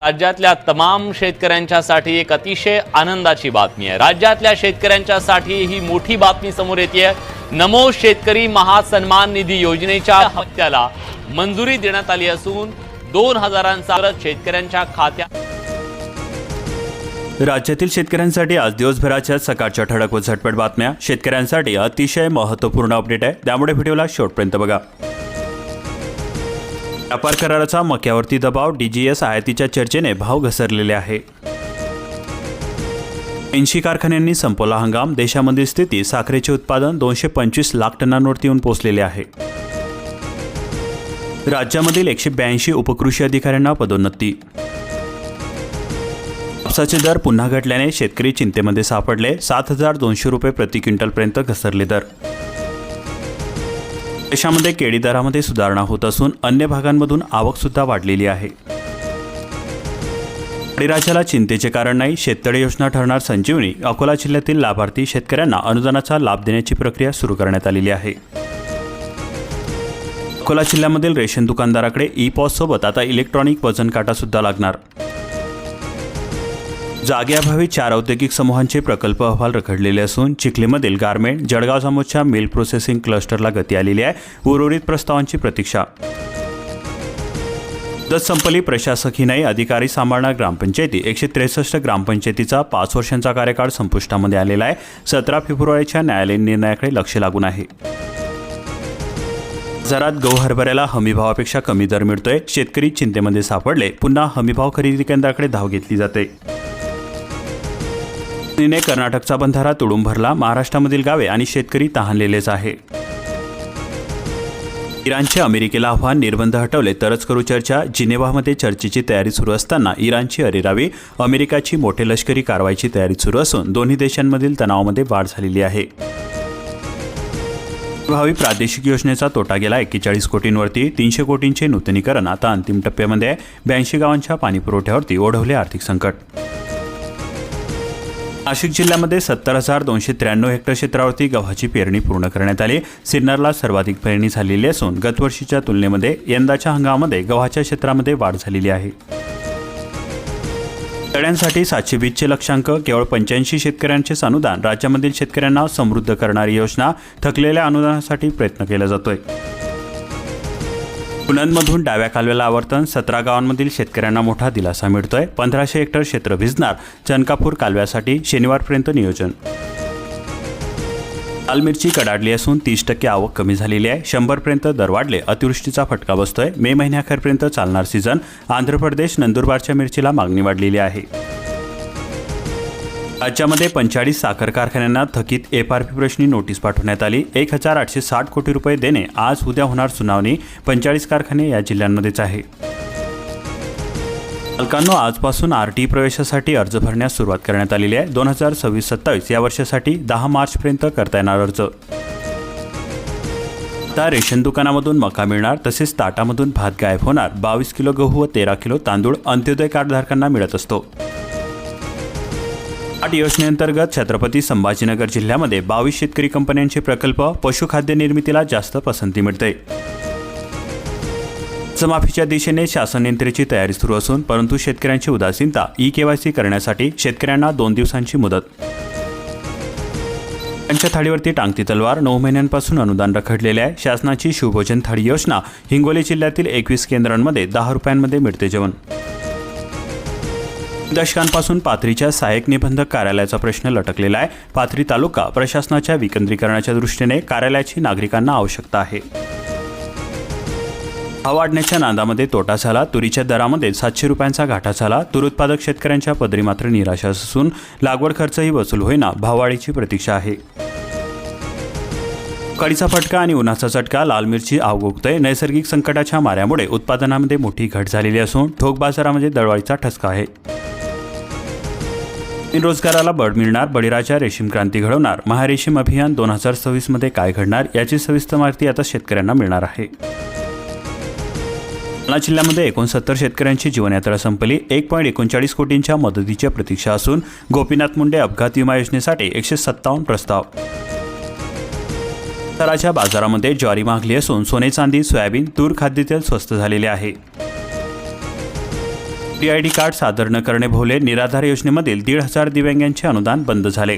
राज्यातल्या तमाम शेतकऱ्यांच्यासाठी एक अतिशय आनंदाची बातमी आहे। राज्यातल्या शेतकऱ्यांच्यासाठी ही मोठी बातमी समोर येते। नमो शेतकरी महासन्मान निधी योजनेच्या हप्त्याला मंजुरी देण्यात आली असून 2000 शेतकऱ्यांच्या खात्यात। राज्यातील शेतकऱ्यांसाठी आज दिवसभराच्या सकाळच्या ठळक व झटपट बातम्या। शेतकऱ्यांसाठी अतिशय महत्त्वपूर्ण अपडेट आहे, त्यामुळे व्हिडिओला शेवटपर्यंत बघा। व्यापार कराराचा मक्यावरती दबाव, डीजीएस आयातीच्या चर्चेने भाव घसरलेले आहे। 80 कारखान्यांनी संपवला हंगाम, देशामधील स्थिती साखरेचे उत्पादन 225 लाख टनांवरती येऊन पोहोचलेले आहे। राज्यामधील 182 उपकृषी अधिकाऱ्यांना पदोन्नती। कापसाचे दर पुन्हा घटल्याने शेतकरी चिंतेमध्ये सापडले, 7200 रुपये प्रति क्विंटलपर्यंत घसरले दर। देशामध्ये केळी दरामध्ये सुधारणा होत असून अन्य भागांमधून आवक सुद्धा वाढलेली आहे। राज्याला चिंतेचे कारण नाही, शेततळे योजना ठरणार संजीवनी। अकोला जिल्ह्यातील लाभार्थी शेतकऱ्यांना अनुदानाचा लाभ देण्याची प्रक्रिया सुरू करण्यात आलेली आहे। अकोला जिल्ह्यामधील रेशन दुकानदाराकडे ई-पॉस सोबत आता इलेक्ट्रॉनिक वजन काटा सुद्धा लागणार। जागेअभावी 4 औद्योगिक समूहांचे प्रकल्प अहवाल रखडलेले असून चिखलीमधील गारमेंट, जळगाव समोरच्या मिल प्रोसेसिंग क्लस्टरला गती आलेली आहे। उर्वरित प्रस्तावांची प्रतीक्षा। मुदत संपली, प्रशासकीय नाही, अधिकारी सांभाळणार ग्रामपंचायती। 163 ग्रामपंचायतीचा 5 वर्षांचा कार्यकाळ संपुष्टामध्ये आलेला आहे। 17 फेब्रुवारीच्या न्यायालयीन निर्णयाकडे लक्ष लागून आहे। बाजारात गहू हरभऱ्याला हमीभावापेक्षा कमी दर मिळतोय, शेतकरी चिंतेमध्ये सापडले, पुन्हा हमीभाव खरेदी केंद्राकडे धाव घेतली जाते। कर्नाटकचा बंधारा तुडूंब भरला, महाराष्ट्रामधील गावे आणि शेतकरी तहानलेलेच आहे। इराणचे अमेरिकेला आव्हान, निर्बंध हटवले तरच करू चर्चा। जिनेव्हामध्ये चर्चेची तयारी सुरू असताना इराणची अरेरावी, अमेरिकाची मोठे लष्करी कारवाईची तयारी सुरू असून दोन्ही देशांमधील तणावामध्ये वाढ झालेली आहे। भावी प्रादेशिक योजनेचा तोटा गेला 41 कोटींवरती, 300 कोटींचे नूतनीकरण आता अंतिम टप्प्यामध्ये आहे। 82 गावांच्या पाणीपुरवठ्यावरती ओढवले आर्थिक संकट। नाशिक जिल्ह्यामध्ये 70,293 हेक्टर क्षेत्रावरती गव्हाची पेरणी पूर्ण करण्यात आली। सिन्नरला सर्वाधिक पेरणी झालेली असून गतवर्षीच्या तुलनेमध्ये यंदाच्या हंगामामध्ये गव्हाच्या क्षेत्रामध्ये वाढ झालेली आहे। तळ्यांसाठी 720चे लक्षांक, केवळ 85 शेतकऱ्यांचेच अनुदान। राज्यामधील शेतकऱ्यांना समृद्ध करणारी योजना, थकलेल्या अनुदानासाठी प्रयत्न केला जातोय। पुणंदमधून डाव्या कालव्याला आवर्तन, 17 गावांमधील शेतकऱ्यांना मोठा दिलासा मिळतोय। 1500 हेक्टर क्षेत्र भिजणार, चनकापूर कालव्यासाठी शनिवारपर्यंत नियोजन। लाल मिरची कडाडली असून 30% आवक कमी झालेली आहे। 100पर्यंत दर वाढले, अतिवृष्टीचा फटका बसतोय। मे महिन्याअखेरपर्यंत चालणार सीझन। आंध्र प्रदेश, नंदुरबारच्या मिरचीला मागणी वाढलेली आहे। राज्यामध्ये 45 साखर कारखान्यांना थकीत FRP प्रश्नी नोटीस पाठवण्यात आली। 1860 कोटी रुपये देणे, आज उद्या होणार सुनावणी। 45 कारखाने या जिल्ह्यांमध्येच आहे। पालकांनो, आजपासून RTE प्रवेशासाठी अर्ज भरण्यास सुरुवात करण्यात आलेली आहे। 2026-27 या वर्षासाठी 10 मार्चपर्यंत करता येणार अर्ज। आता रेशन दुकानामधून मका मिळणार, तसेच ताटामधून भात गायब होणार। 22 किलो गहू व 13 किलो तांदूळ अंत्योदय कार्डधारकांना मिळत असतो। योजनेअंतर्गत छत्रपती संभाजीनगर जिल्ह्यामध्ये 22 शेतकरी कंपन्यांचे प्रकल्प, पशुखाद्य निर्मितीला जास्त पसंती मिळते। कर्जमाफीच्या दिशेने शासन यंत्रणेची तयारी सुरू असून परंतु शेतकऱ्यांची उदासीनता। ई-KYC करण्यासाठी शेतकऱ्यांना 2 दिवसांची मुदत। त्यांच्या थाळीवरती टांगती तलवार, 9 महिन्यांपासून अनुदान रखडलेले आहे। शासनाची शिवभोजन थाळी योजना, हिंगोली जिल्ह्यातील 21 केंद्रांमध्ये 10 रुपयांमध्ये मिळते जेवण। दशकांपासून पाथरीच्या सहाय्यक निबंधक कार्यालयाचा प्रश्न लटकलेला आहे। पाथरी तालुका प्रशासनाच्या विकेंद्रीकरणाच्या दृष्टीने कार्यालयाची नागरिकांना आवश्यकता आहे। भाव वाढण्याच्या नादामध्ये तोटा झाला, तुरीच्या दरामध्ये 700 रुपयांचा घाटा झाला। तूर उत्पादक शेतकऱ्यांच्या पदरी मात्र निराशा असून लागवड खर्चही वसूल होईना, भाववाढीची प्रतीक्षा आहे। अवकाळीचा फटका आणि उन्हाचा चटका, लाल मिरची आवगोगतोय। नैसर्गिक संकटाच्या माऱ्यामुळे उत्पादनामध्ये मोठी घट झालेली असून ठोक बाजारामध्ये दरवाढीचा ठसका आहे। रोजगाराला बळ मिळणार, बळीराजा रेशीम क्रांती घडवणार। महारेशीम अभियान 2026 मध्ये काय घडणार याची सविस्तर माहिती आता शेतकऱ्यांना मिळणार आहे। जालना जिल्ह्यामध्ये 69 शेतकऱ्यांची जीवनयात्रा संपली। 1.39 कोटींच्या मदतीची प्रतीक्षा असून गोपीनाथ मुंडे अपघात विमा योजनेसाठी 157 प्रस्ताव। तराच्या बाजारामध्ये ज्वारी महागली असून सोने चांदी, सोयाबीन, तूर, खाद्यतेल स्वस्त झालेले आहे। PID कार्ड सादर न करणे भोवले. निराधार योजनेमधील 1,500 दिव्यांगांचे अनुदान बंद झाले.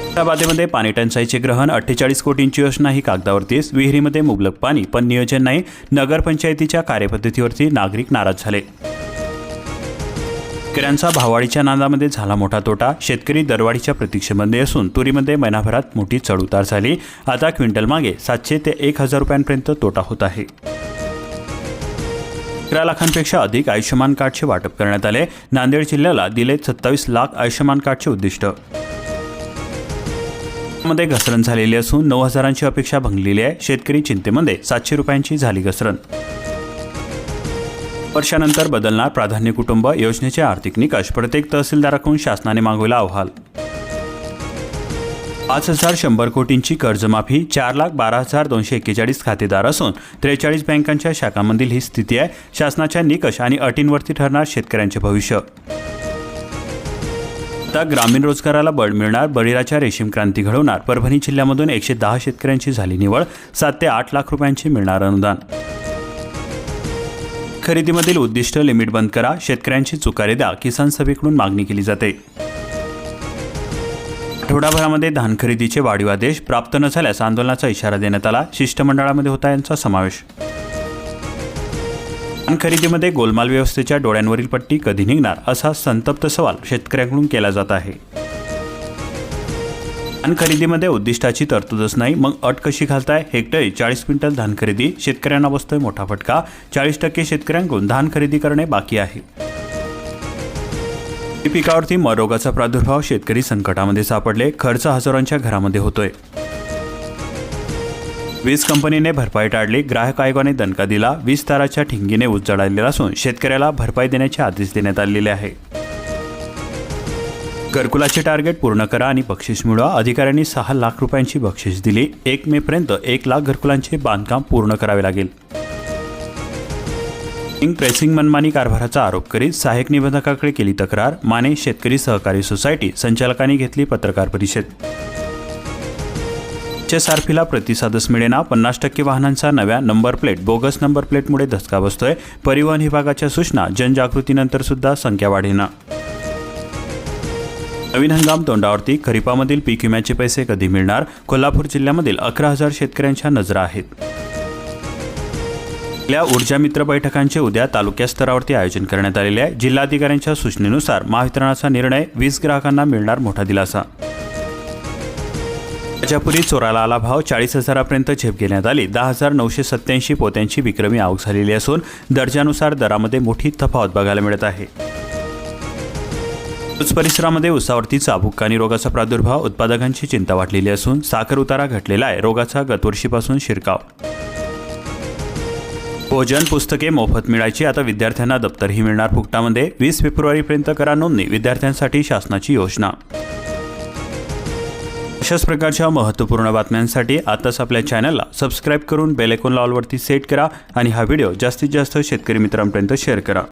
हैदराबादमध्ये पाणी टंचाईचे ग्रहण. 48 कोटींची योजना ही कागदावरतीच. विहिरीमध्ये मुबलक पाणी पण नियोजन नाही. नगरपंचायतीच्या कार्यपद्धतीवरती नागरिक नाराज झाले. शेतकऱ्यांचा भाववाढीच्या नादामध्ये झाला मोठा तोटा. शेतकरी दरवाढीच्या प्रतीक्षेमध्ये असून तुरीमध्ये महिनाभरात मोठी चढउतार झाली. आता क्विंटल मागे 700 ते 1,000 रुपयांपर्यंत तोटा होत आहे. 11 लाखांपेक्षा अधिक आयुष्यमान कार्डचे वाटप करण्यात आले. नांदेड जिल्ह्याला दिले 27 लाख आयुष्यमान कार्डचे उद्दिष्ट. मध्ये घसरण झालेली असून 9,000ची अपेक्षा भंगलेली आहे. शेतकरी चिंतेमध्ये. 700 रुपयांची झाली घसरण. वर्षानंतर बदलणार प्राधान्य कुटुंब योजनेचे आर्थिक निकष. प्रत्येक तहसीलदाराकडून शासनाने मागवला अहवाल. 5,100 कोटींची कर्जमाफी. 4,12,241 खातेदार असून 43 बँकांच्या शाखांमधील ही स्थिती आहे. शासनाच्या निकष आणि अटींवरती ठरणार शेतकऱ्यांचे भविष्य. आता ग्रामीण रोजगाराला बळ मिळणार. बळीराच्या रेशीम क्रांती घडवणार. परभणी जिल्ह्यामधून 110 शेतकऱ्यांची झाली निवड. 7 ते 8 लाख रुपयांची मिळणार अनुदान. खरेदीमधील उद्दिष्ट लिमिट बंद करा. शेतकऱ्यांची चुकारे द्या. किसान सभेकडून मागणी केली जाते. आठवडाभरामध्ये धान खरेदीचे वाढीव आदेश. प्राप्त न झाल्यास आंदोलनाचा इशारा देण्यात आला. शिष्टमंडळामध्ये होता यांचा समावेश. धान खरेदीमध्ये गोलमाल व्यवस्थेच्या डोळ्यांवरील पट्टी कधी निघणार असा संतप्त सवाल शेतकऱ्यांकडून केला जात आहे. धान खरेदीमध्ये उद्दिष्टाची तरतूदच नाही, मग अट कशी घालताय? हेक्टरी 40 क्विंटल धान खरेदी. शेतकऱ्यांना बसतोय मोठा फटका. 40% शेतकऱ्यांकडून धान खरेदी करणे बाकी आहे. पिकावरती मर रोगाचा प्रादुर्भाव. शेतकरी संकटामध्ये सापडले. खर्च हजारांच्या घरामध्ये होतोय. वीज कंपनीने भरपाई टाळली. ग्राहक आयोगाने दणका दिला. वीज ताराच्या ठिंगीने ऊस जळालेला असून शेतकऱ्याला भरपाई देण्याचे आदेश देण्यात आलेले आहे. घरकुलाचे टार्गेट पूर्ण करा आणि बक्षीस मिळवा. अधिकाऱ्यांनी 6 लाख रुपयांची बक्षीस दिली. 1 मे पर्यंत 1 लाख घरकुलांचे बांधकाम पूर्ण करावे लागेल. प्रेसिंग मनमानी कारभाराचा आरोप करीत सहाय्यक निबंधकाकडे केली तक्रार. माने शेतकरी सहकारी सोसायटी संचालकांनी घेतली पत्रकार परिषद. सारफीला प्रतिसादच मिळेना. 50% वाहनांचा नव्या नंबर प्लेट बोगस नंबर प्लेटमुळे धक्का बसतोय. परिवहन विभागाच्या सूचना. जनजागृतीनंतर सुद्धा संख्या वाढेना. नवीन हंगाम तोंडावरती. खरीपामधील पीक विम्याचे पैसे कधी मिळणार? कोल्हापूर जिल्ह्यामधील 11,000 शेतकऱ्यांच्या नजरा आहेत. आपल्या ऊर्जा मित्र बैठकांचे उद्या तालुका स्तरावरती आयोजन करण्यात आलेले आहे. जिल्हाधिकाऱ्यांच्या सूचनेनुसार महावितरणाचा निर्णय. वीज ग्राहकांना मिळणार मोठा दिलासा. राजापुरी चोराला आला भाव. 40,000पर्यंत झेप घेण्यात आली. 10,987 पोत्यांची विक्रमी आवक झालेली असून दर्जानुसार दरामध्ये मोठी तफावत बघायला मिळत आहे. ऊस परिसरामध्ये ऊसावरती चाबुकानी रोगाचा प्रादुर्भाव. उत्पादकांची चिंता वाढलेली असून साखर उतारा घटलेला आहे. रोगाचा गतवर्षीपासून शिरकाव. भोजन पुस्तके मोफत मिळायची. आता विद्यार्थ्यांना दप्तरही मिळणार फुकटामध्ये. 20 फेब्रुवारीपर्यंत करा नोंदणी. विद्यार्थ्यांसाठी शासनाची योजना. अशाच प्रकारच्या महत्त्वपूर्ण बातम्यांसाठी आताच आपल्या चॅनलला सबस्क्राईब करून बेल आयकॉन ऑलवरती सेट करा आणि हा व्हिडिओ जास्तीत जास्त शेतकरी मित्रांपर्यंत शेअर करा.